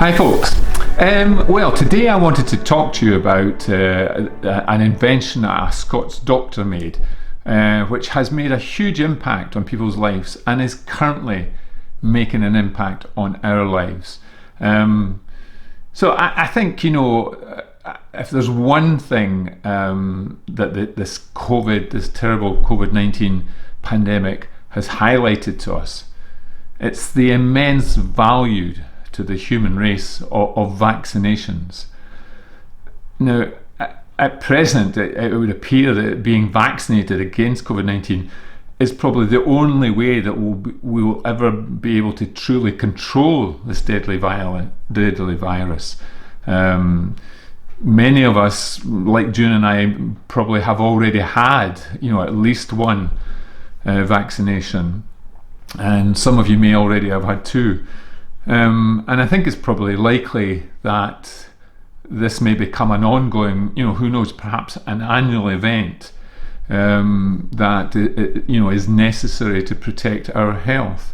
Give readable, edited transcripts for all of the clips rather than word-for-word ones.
Hi folks. Well, today I wanted to talk to you about an invention that a Scots doctor made, which has made a huge impact on people's lives and is currently making an impact on our lives. So I think, if there's one thing that this terrible COVID-19 pandemic has highlighted to us, it's the immense value to the human race of vaccinations. Now, at present, it would appear that being vaccinated against COVID-19 is probably the only way that we will ever be able to truly control this deadly virus. Many of us, like June and I, probably have already had, at least one vaccination, and some of you may already have had two. And I think it's probably likely that this may become an ongoing, who knows, perhaps an annual event that is necessary to protect our health.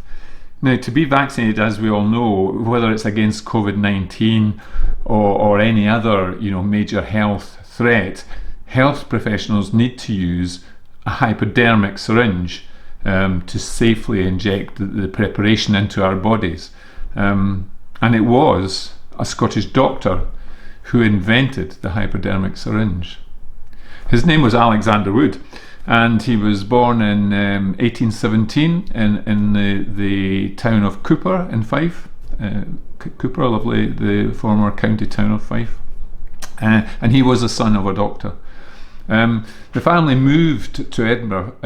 Now, to be vaccinated, as we all know, whether it's against COVID-19 or any other major health threat, health professionals need to use a hypodermic syringe to safely inject the preparation into our bodies. And it was a Scottish doctor who invented the hypodermic syringe. His name was Alexander Wood, and he was born in 1817 in the town of Cooper in Fife. Cooper, the former county town of Fife. And he was the son of a doctor. The family moved to Edinburgh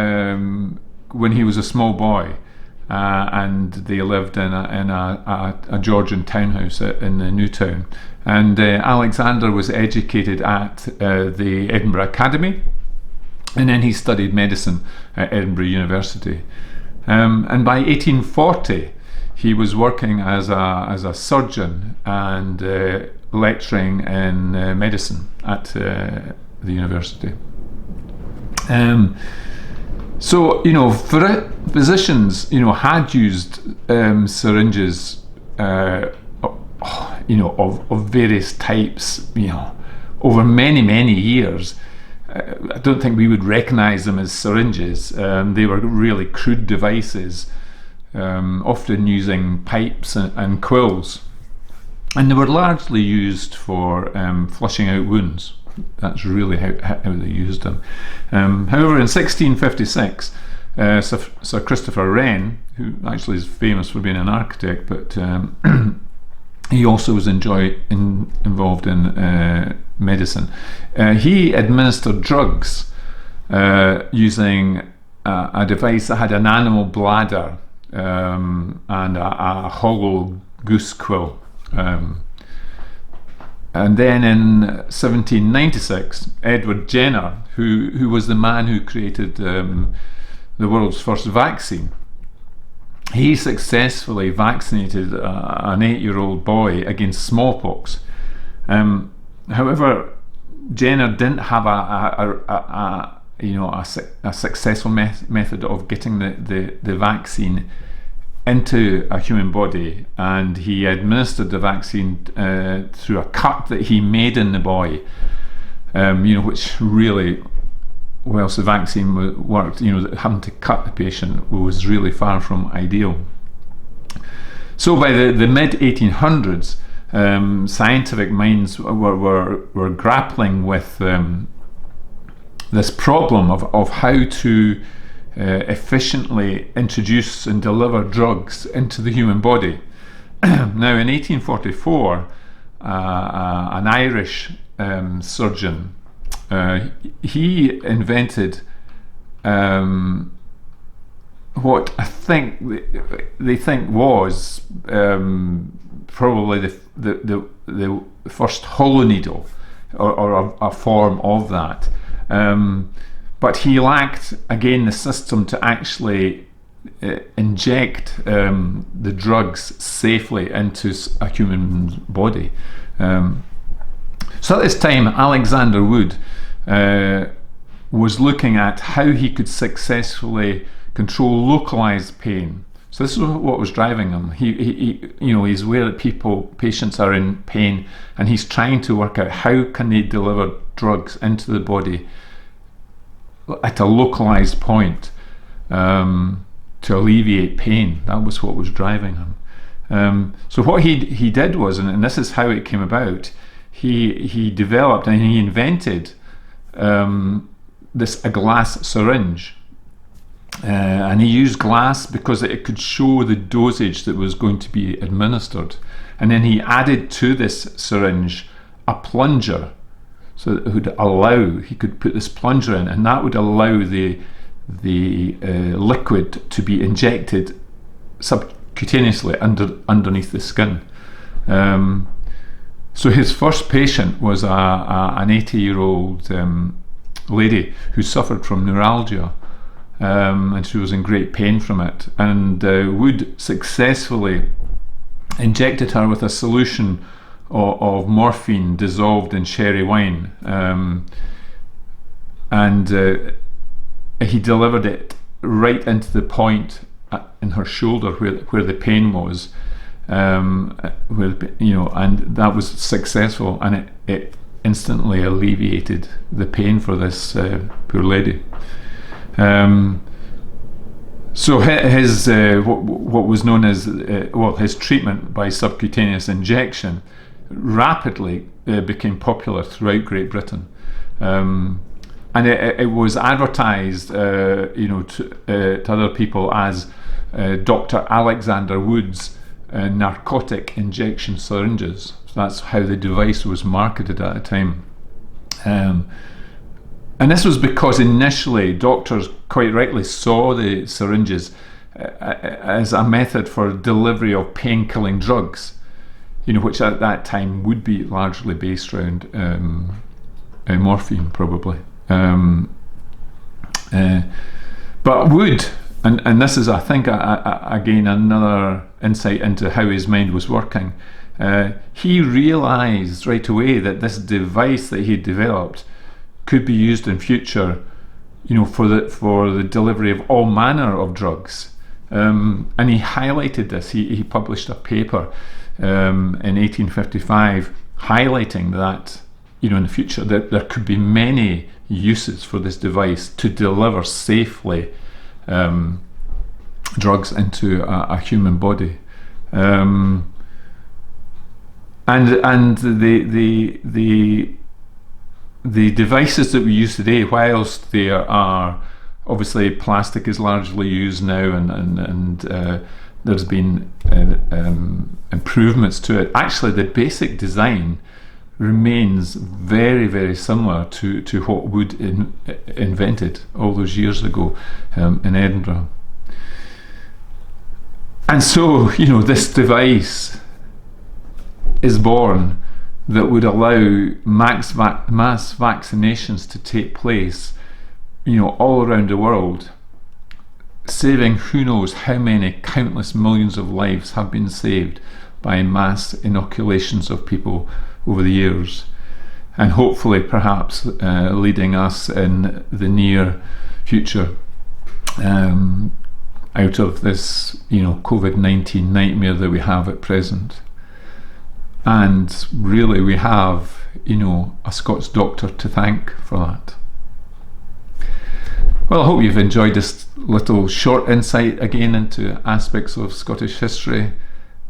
when he was a small boy. And they lived in a Georgian townhouse in the new town. And Alexander was educated at the Edinburgh Academy, and then he studied medicine at Edinburgh University. And by 1840, he was working as a surgeon and lecturing in medicine at the university. So, physicians, had used syringes, of various types, over many, many years. I don't think we would recognize them as syringes. They were really crude devices, often using pipes and quills. And they were largely used for flushing out wounds. That's really how they used them. However, in 1656, Sir Christopher Wren, who actually is famous for being an architect, but he also was involved in medicine. He administered drugs using a device that had an animal bladder and a hollow goose quill. And then in 1796, Edward Jenner, who was the man who created the world's first vaccine, he successfully vaccinated an 8-year-old boy against smallpox. However, Jenner didn't have a successful method of getting the vaccine into a human body, and he administered the vaccine through a cut that he made in the boy, which really, whilst the vaccine worked, having to cut the patient was really far from ideal. So by the mid-1800s, scientific minds were grappling with this problem of how to efficiently introduce and deliver drugs into the human body. Now, in 1844, an Irish surgeon, he invented what I think they think was probably the first hollow needle, or a form of that. But he lacked, again, the system to actually inject the drugs safely into a human body. So at this time, Alexander Wood was looking at how he could successfully control localized pain So this is what was driving him. He's aware that patients are in pain, and he's trying to work out how can they deliver drugs into the body at a localized point to alleviate pain. That was what was driving him. So what he did was, and this is how it came about, he developed and he invented a glass syringe. And he used glass because it could show the dosage that was going to be administered. And then he added to this syringe a plunger, so that it would he could put this plunger in, and that would allow the liquid to be injected subcutaneously underneath the skin. So his first patient was an 80-year-old lady who suffered from neuralgia. And she was in great pain from it, and Wood successfully injected her with a solution of morphine dissolved in sherry wine, and he delivered it right into the point in her shoulder where the pain was, and that was successful, and it instantly alleviated the pain for this poor lady. So his what was known as his treatment by subcutaneous injection rapidly became popular throughout Great Britain, and it was advertised to other people as Dr. Alexander Wood's narcotic injection syringes. So that's how the device was marketed at the time. And this was because initially doctors quite rightly saw the syringes as a method for delivery of pain-killing drugs, which at that time would be largely based around morphine, probably. But Wood, and this is, I think, again another insight into how his mind was working. He realised right away that this device that he developed could be used in future, for the delivery of all manner of drugs, and he highlighted this. He published a paper in 1855 highlighting that in the future that there could be many uses for this device to deliver safely drugs into a human body, and the devices that we use today, whilst they are obviously plastic is largely used now, and there's been improvements to it. Actually, the basic design remains very, very similar to what Wood invented all those years ago in Edinburgh. And so, this device is born that would allow mass vaccinations to take place, all around the world, saving who knows how many countless millions of lives have been saved by mass inoculations of people over the years, and hopefully perhaps leading us in the near future out of this COVID-19 nightmare that we have at present. And really we have a Scots doctor to thank for that. Well, I hope you've enjoyed this little short insight again into aspects of Scottish history.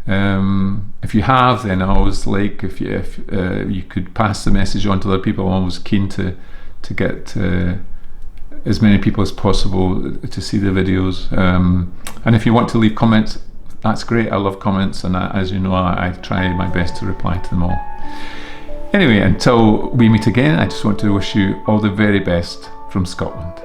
If you have, then I always like if you could pass the message on to other people. I'm always keen to get as many people as possible to see the videos, and if you want to leave comments, that's great. I love comments, and as you know, I try my best to reply to them all. Anyway, until we meet again, I just want to wish you all the very best from Scotland.